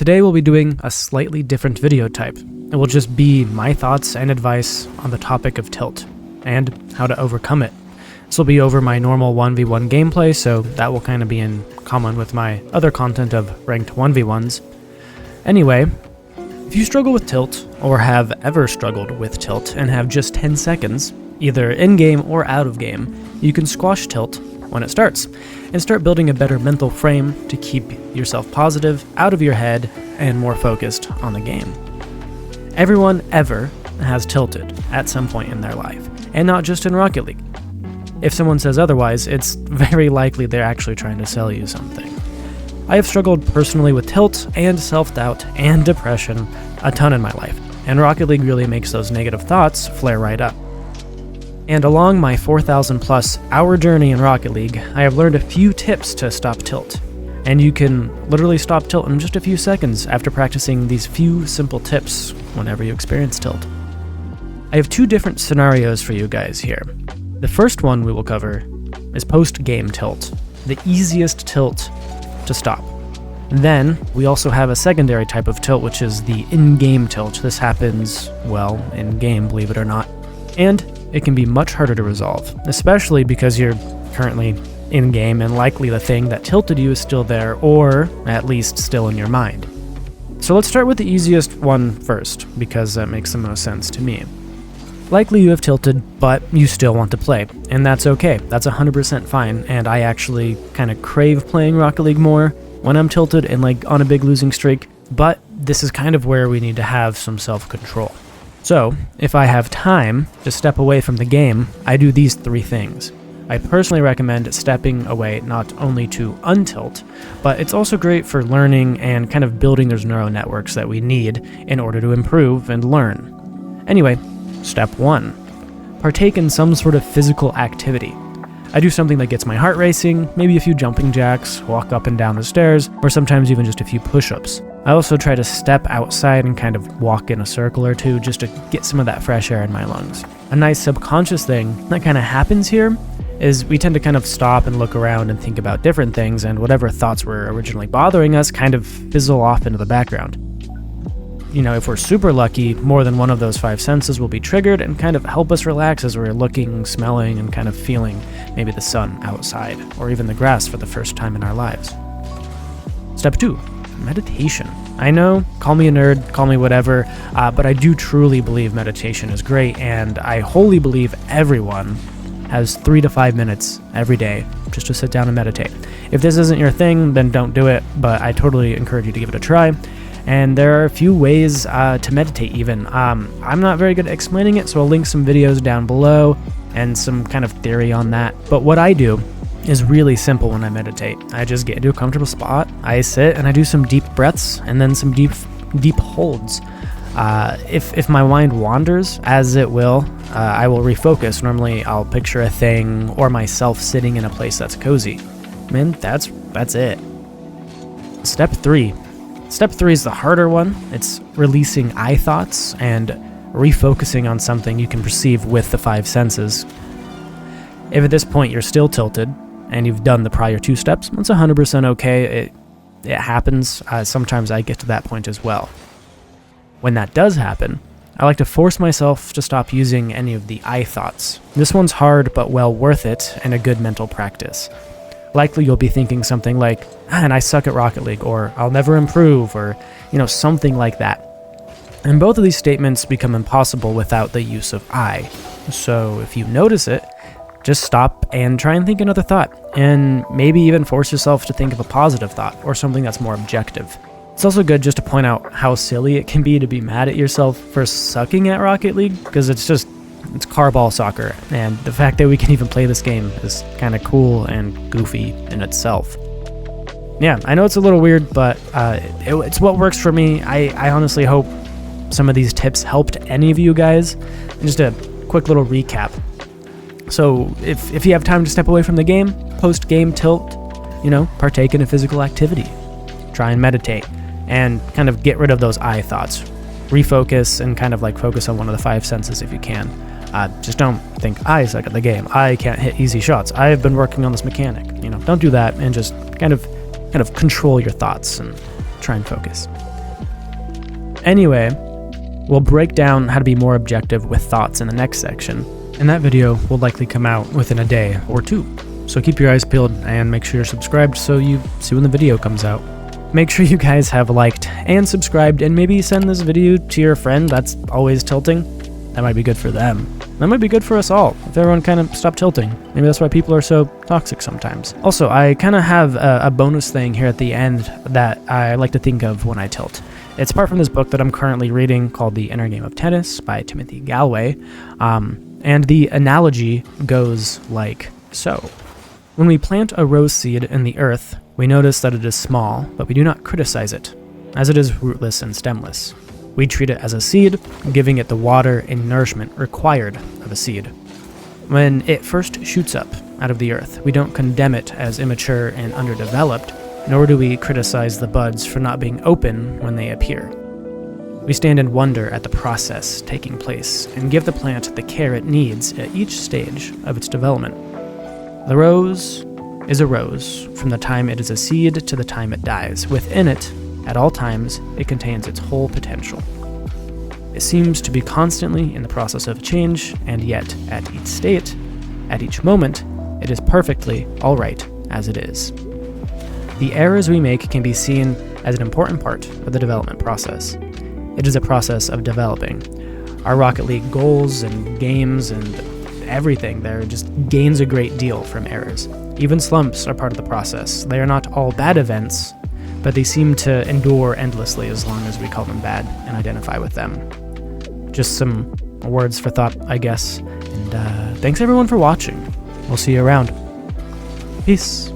Today we'll be doing a slightly different video type. It will just be my thoughts and advice on the topic of tilt, and how to overcome it. This will be over my normal 1v1 gameplay, so that will kind of be in common with my other content of ranked 1v1s. Anyway, if you struggle with tilt, or have ever struggled with tilt, and have just 10 seconds, either in-game or out of game, you can squash tilt when it starts, and start building a better mental frame to keep yourself positive, out of your head, and more focused on the game. Everyone ever has tilted at some point in their life, and not just in Rocket League. If someone says otherwise, it's very likely they're actually trying to sell you something. I have struggled personally with tilt and self-doubt and depression a ton in my life, and Rocket League really makes those negative thoughts flare right up. And along my 4,000 plus hour journey in Rocket League, I have learned a few tips to stop tilt. And you can literally stop tilt in just a few seconds after practicing these few simple tips whenever you experience tilt. I have two different scenarios for you guys here. The first one we will cover is post-game tilt, the easiest tilt to stop. Then we also have a secondary type of tilt, which is the in-game tilt. This happens, well, in-game, believe it or not. And it can be much harder to resolve, especially because you're currently in-game and likely the thing that tilted you is still there, or at least still in your mind. So let's start with the easiest one first, because that makes the most sense to me. Likely you have tilted, but you still want to play, and that's okay. That's 100% fine, and I actually kind of crave playing Rocket League more when I'm tilted and like on a big losing streak, but this is kind of where we need to have some self-control. So, if I have time to step away from the game, I do these three things. I personally recommend stepping away not only to untilt, but it's also great for learning and kind of building those neural networks that we need in order to improve and learn. Anyway, step 1. Partake in some sort of physical activity. I do something that gets my heart racing, maybe a few jumping jacks, walk up and down the stairs, or sometimes even just a few push-ups. I also try to step outside and kind of walk in a circle or two just to get some of that fresh air in my lungs. A nice subconscious thing that kind of happens here is we tend to kind of stop and look around and think about different things, and whatever thoughts were originally bothering us kind of fizzle off into the background. You know, if we're super lucky, more than one of those 5 senses will be triggered and kind of help us relax as we're looking, smelling, and kind of feeling maybe the sun outside, or even the grass for the first time in our lives. Step 2. Meditation. I know, call me a nerd, call me whatever, but I do truly believe meditation is great, and I wholly believe everyone has 3 to 5 minutes every day just to sit down and meditate. If this isn't your thing, then don't do it, but I totally encourage you to give it a try. And there are a few ways to meditate even. I'm not very good at explaining it, so I'll link some videos down below and some kind of theory on that. But what I do is really simple when I meditate. I just get into a comfortable spot, I sit, and I do some deep breaths and then some deep holds. If my mind wanders, as it will, I will refocus. Normally I'll picture a thing or myself sitting in a place that's cozy. Man, that's it. Step 3. Step 3 is the harder one. It's releasing I thoughts and refocusing on something you can perceive with the 5 senses. If at this point you're still tilted and you've done the prior 2 steps, that's 100% okay. It happens. Sometimes I get to that point as well. When that does happen, I like to force myself to stop using any of the I thoughts. This one's hard but well worth it and a good mental practice. Likely you'll be thinking something like, and I suck at Rocket League, or I'll never improve, or, something like that. And both of these statements become impossible without the use of I. So if you notice it, just stop and try and think another thought, and maybe even force yourself to think of a positive thought, or something that's more objective. It's also good just to point out how silly it can be to be mad at yourself for sucking at Rocket League, because it's carball soccer, and the fact that we can even play this game is kind of cool and goofy in itself. Yeah, I know it's a little weird, but it's what works for me. I honestly hope some of these tips helped any of you guys. And just a quick little recap. So if you have time to step away from the game, post-game tilt, partake in a physical activity. Try and meditate, and kind of get rid of those I thoughts. Refocus and kind of like focus on one of the 5 senses if you can. Just don't think, I suck at the game, I can't hit easy shots, I have been working on this mechanic. Don't do that, and just kind of control your thoughts and try and focus. Anyway, we'll break down how to be more objective with thoughts in the next section, and that video will likely come out within a day or two. So keep your eyes peeled and make sure you're subscribed so you see when the video comes out. Make sure you guys have liked and subscribed, and maybe send this video to your friend that's always tilting. That might be good for them. That might be good for us all, if everyone kind of stopped tilting. Maybe that's why people are so toxic sometimes. Also, I kind of have a bonus thing here at the end that I like to think of when I tilt. It's part from this book that I'm currently reading called The Inner Game of Tennis by Timothy Galway, and the analogy goes like so. When we plant a rose seed in the earth, we notice that it is small, but we do not criticize it, as it is rootless and stemless. We treat it as a seed, giving it the water and nourishment required of a seed. When it first shoots up out of the earth, we don't condemn it as immature and underdeveloped, nor do we criticize the buds for not being open when they appear. We stand in wonder at the process taking place and give the plant the care it needs at each stage of its development. The rose is a rose from the time it is a seed to the time it dies. Within it, at all times, it contains its whole potential. It seems to be constantly in the process of change, and yet, at each state, at each moment, it is perfectly all right as it is. The errors we make can be seen as an important part of the development process. It is a process of developing. Our Rocket League goals and games and everything there just gains a great deal from errors. Even slumps are part of the process. They are not all bad events, but they seem to endure endlessly as long as we call them bad and identify with them. Just some words for thought, I guess. And thanks everyone for watching. We'll see you around. Peace.